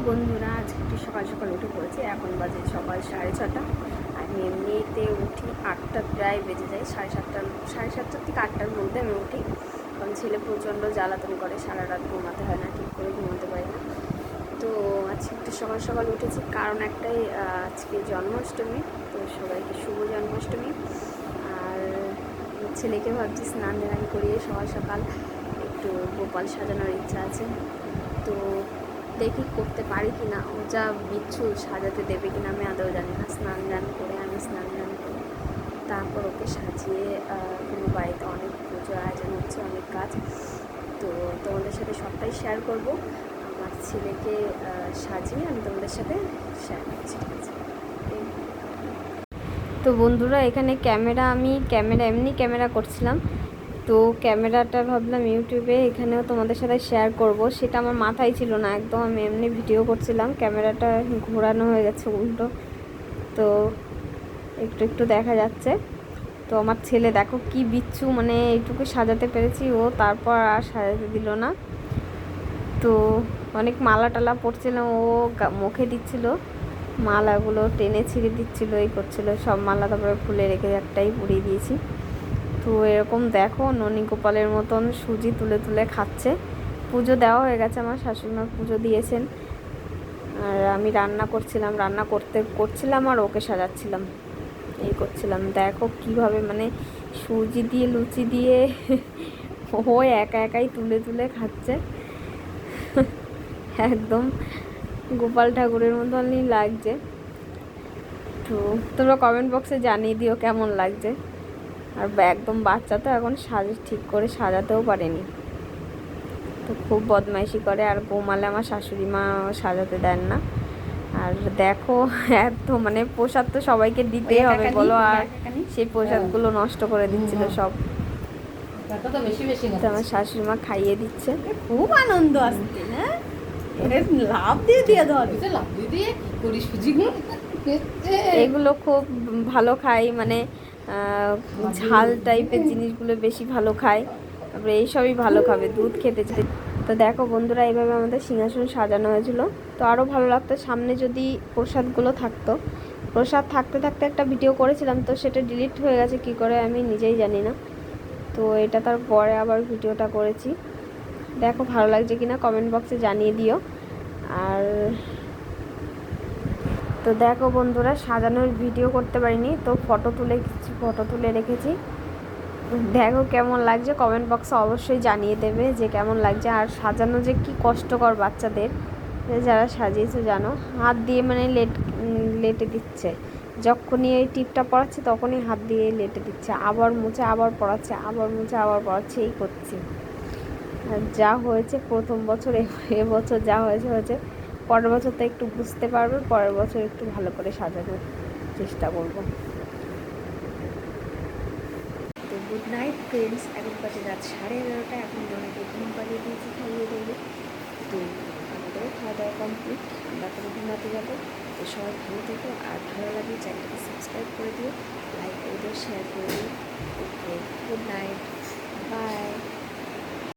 বন্ধুরা, আজকে একটু সকাল সকাল উঠে পড়েছি। এখন বাজে সকাল 6:30। আমি এমনিতে উঠি 8টা, প্রায় বেজে যায়। সাড়ে সাতটার থেকে 8টার মধ্যে আমি উঠি, কারণ ছেলে প্রচণ্ড জ্বালাতন করে, সারা রাত ঘুমাতে হয় না, ঠিক করে ঘুমাতে পারি না। তো আজকে একটু সকাল সকাল উঠেছি, কারণ একটাই, আজকে জন্মাষ্টমী। তো সবাইকে শুভ জন্মাষ্টমী। আর ছেলেকে ভাবছি স্নান ধান করিয়ে সকাল সকাল একটু গোপাল সাজানোর ইচ্ছা আছে। তো দেখি করতে পারি কি না, ও যা বিচ্ছু সাজাতে দেবে কিনা আমি আদৌ জানি না। স্নান দান করে তারপর ওকে সাজিয়ে কোনো বাড়িতে অনেক পুজো আয়োজন হচ্ছে, অনেক কাজ। তো তোমাদের সাথে সবটাই শেয়ার করব। আমার ছেলেকে সাজিয়ে আমি তোমাদের সাথে শেয়ার করছি, ঠিক আছে? তো বন্ধুরা, এখানে আমি এমনি ক্যামেরা করছিলাম। তো ক্যামেরাটা ভাবলাম ইউটিউবে এখানেও তোমাদের সাথে শেয়ার করব, সেটা আমার মাথায় ছিল না একদম। আমি এমনি ভিডিও করছিলাম, ক্যামেরাটা ঘোরানো হয়ে গেছে উল্টো, তো একটু একটু দেখা যাচ্ছে। তো আমার ছেলে দেখো কি বিচ্ছু, মানে এইটুকু সাজাতে পেরেছি, ও তারপর আর সাজাতে দিল না। তো অনেক মালা টালা পড়ছিলাম, ও মুখে দিচ্ছিল মালাগুলো, টেনে ছিঁড়ে দিচ্ছিলো, এই করছিলো সব মালা, তারপরে খুলে রেখে একটাই পরিয়ে দিয়েছি। তো এরকম দেখো ননী গোপালের মতন সুজি তুলে তুলে খাচ্ছে। পুজো দেওয়া হয়ে গেছে, আমার শাশুড়িমা পুজো দিয়েছেন, আর আমি রান্না করছিলাম আর ওকে সাজাচ্ছিলাম, এই করছিলাম। দেখো কিভাবে মানে সুজি দিয়ে লুচি দিয়ে ও একা একাই তুলে তুলে খাচ্ছে। একদম গোপাল ঠাকুরের মতনই লাগছে। তো তোমরা কমেন্ট বক্সে জানিয়ে দিও কেমন লাগছে। আর একদম বাচ্চা তো এখন ঠিক করে সাজাতেও পারেনি, তো খুব বদমাইশি করে, আর ঘুমালে আমার শাশুড়ি মা সাজাতে দেন না। আর দেখো এত মানে প্রসাদ তো সবাইকে দিতেই হবে বলো, আর সেই প্রসাদগুলো নষ্ট করে দিচ্ছিল সব। তো আমার শাশুড়ি মা খাইয়ে দিচ্ছে, খুব আনন্দ আসছে না, লাভ দিয়ে দিয়ে করি সুজি। এগুলো খুব ভালো খাই, মানে ঝাল টাইপের জিনিসগুলো বেশি ভালো খায়, তারপরে এইসবই ভালো খাবে, দুধ খেতে চাই। তো দেখো বন্ধুরা, এইভাবে আমাদের সিংহাসন সাজানো হয়েছিল। তো আরও ভালো লাগতো সামনে যদি প্রসাদগুলো থাকতো। প্রসাদ থাকতে থাকতে একটা ভিডিও করেছিলাম, তো সেটা ডিলিট হয়ে গেছে কি করে আমি নিজেই জানি না। তো এটা তার পরে আবার ভিডিওটা করেছি। দেখো ভালো লাগছে কিনা কমেন্ট বক্সে জানিয়ে দিও। আর তো দেখো বন্ধুরা, সাজানোর ভিডিও করতে পারিনি, তো ফটো তুলে রেখেছি। দেখো কেমন লাগছে, কমেন্ট বক্সে অবশ্যই জানিয়ে দেবে যে কেমন লাগছে। আর সাজানো যে কি কষ্টকর বাচ্চাদের, যারা সাজিয়েছে জানো, হাত দিয়ে মানে লেটে দিচ্ছে, যখনই এই টিপটা পড়াচ্ছে তখনই হাত দিয়ে লেটে দিচ্ছে, আবার মুছে আবার পড়াচ্ছে, আবার মুছে আবার পড়াচ্ছে, এই করছে। আর যা হয়েছে প্রথম বছর, এবছর যা হয়েছে, পরের বছর তো একটু বুঝতে পারবে, পরের বছর একটু ভালো করে সাজানোর চেষ্টা করব। তো গুড নাইট ফ্রেন্ডস, এখন বাজে রাত 11:30। এখন অনেকে ঘুম পাড়িয়ে দিয়েছি, খাইয়ে দেবে। তো আমাদেরও খাওয়া দাওয়া কমপ্লিট, আমরা এখন ঘুমাতে যাবো। তো সবাই ভালো থেকো, আর ভালো লাগলে চ্যানেলটাকে সাবস্ক্রাইব করে দিও, লাইক করে দিও, শেয়ার করে দিও। ওকে, গুড নাইট, বাই।